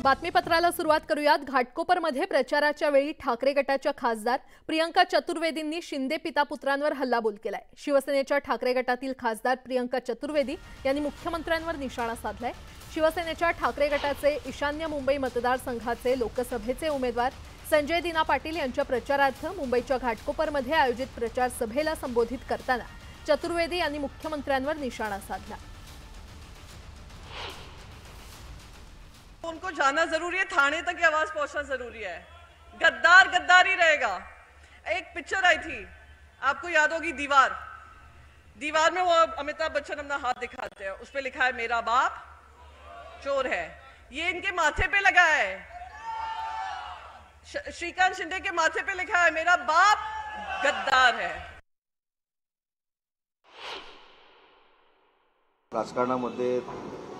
बातमीपत्राला सुरुवात करूयात। घाटकोपरमध्ये प्रचाराच्या वेळी ठाकरे गटाच्या खासदार प्रियंका चतुर्वेदींनी शिंदे पिता पुत्रांवर हल्लाबोल केलाय। शिवसेनेच्या ठाकरे गटातील खासदार प्रियंका चतुर्वेदी यांनी मुख्यमंत्र्यांवर निशाणा साधलाय। शिवसेनेच्या ठाकरे गटाचे ईशान्य मुंबई मतदारसंघाचे लोकसभेचे उमेदवार संजय दिना पाटील यांच्या प्रचारार्थ मुंबईच्या घाटकोपरमध्ये आयोजित प्रचार सभेला संबोधित करताना चतुर्वेदी यांनी मुख्यमंत्र्यांवर निशाणा साधला। उनको जाना जरूरी है, थाने तक ये आवाज पहुंचना जरूरी है। गद्दार गद्दार ही रहेगा। एक पिक्चर आई थी, आपको याद होगी, दीवार। दीवार में वो अमिताभ बच्चन अपना हाथ दिखाते हैं, उस पे लिखा है मेरा बाप चोर है। ये इनके माथे पे लगा है, श्रीकांत शिंदे के माथे पे लिखा है मेरा बाप गद्दार है। राजकारणामध्ये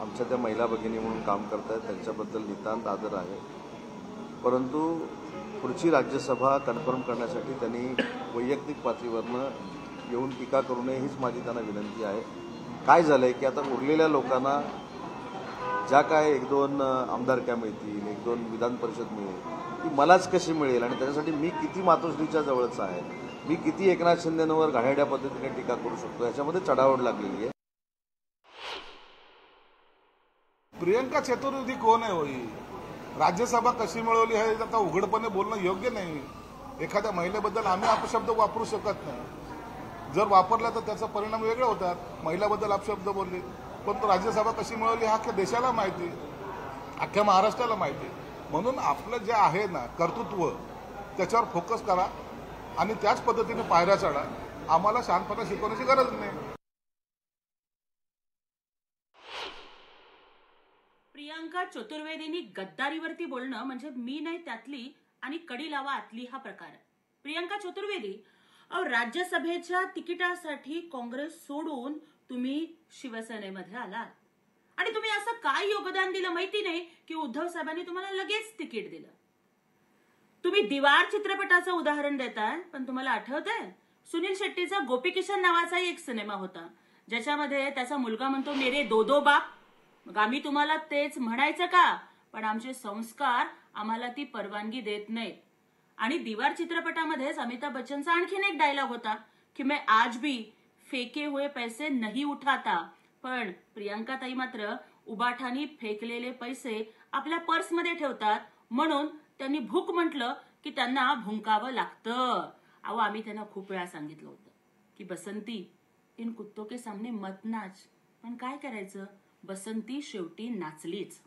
आमच्या त्या महिला भगिनी म्हणून काम करतात, त्यांच्याबद्दल नितांत आदर आहे। परंतु पुढची राज्यसभा कन्फर्म करण्यासाठी त्यांनी वैयक्तिक पातळीवरनं येऊन टीका करू नये हीच माझी त्यांना विनंती आहे। काय झालंय की आता उरलेल्या लोकांना ज्या काय एक दोन आमदारक्या मिळतील, एक दोन विधान परिषद मिळेल, ती मलाच कशी मिळेल आणि त्याच्यासाठी मी किती मातोश्रीच्या जवळचा आहे, मी किती एकनाथ शिंदेंवर घाणेरड्या पद्धतीने टीका करू शकतो, याच्यामध्ये चढाओढ लागलेली आहे। प्रियंका चतुर्वेदी कोण आहे होई? राज्यसभा कशी मिळवली हे आता उघडपणे बोलणं योग्य नाही। एखाद्या महिलेबद्दल आम्ही अपशब्द वापरू शकत नाही, जर वापरला तर त्याचा परिणाम वेगळे होतात। महिलाबद्दल अपशब्द बोलले, पण तो राज्यसभा कशी मिळवली हा अख्ख्या देशाला माहिती, अख्ख्या महाराष्ट्राला माहिती। म्हणून आपलं जे आहे ना कर्तृत्व, त्याच्यावर फोकस करा आणि त्याच पद्धतीने पायऱ्या चढा। आम्हाला शांतपणे शिकवण्याची गरज नाही। प्रियंका चतुर्वेदींनी गद्दारीवरती बोलणं म्हणजे मी नाही त्यातली आणि कडी लावा आतली हा प्रकार आहे। प्रियंका चतुर्वेदी, राज्यसभेच्या तिकिटासाठी काँग्रेस सोडून तुम्ही शिवसेनेमध्ये आलात आणि तुम्ही असं काय योगदान दिलं माहिती नाही की उद्धव साहेबांनी तुम्हाला लगेच तिकीट दिलं। तुम्ही दीवार चित्रपटाचं उदाहरण देताय, पण तुम्हाला आठवतंय सुनील शेट्टीचा गोपी किशन नावाचा एक सिनेमा होता, ज्याच्यामध्ये त्याचा मुलगा म्हणतो मेरे दो दो बाप। मग आम्ही तुम्हाला तेच म्हणायचं का? पण आमचे संस्कार आम्हाला ती परवानगी देत नाहीत। आणि दीवार चित्रपटामध्येच अमिताभ बच्चनचा आणखीन एक डायलॉग होता की मैं आज भी फेके हुए पैसे नहीं उठाता। पण प्रियंका ताई मात्र उबाठानी फेकलेले पैसे आपल्या पर्समध्ये ठेवतात, म्हणून त्यांनी भूक म्हटलं की त्यांना भुंकावं लागतं। अहो, आम्ही त्यांना खूप वेळा सांगितलं होतं की बसंती इन कुत्तों के सामने मत नाच, पण काय करायचं, बसंती शेवटी नाचलीच।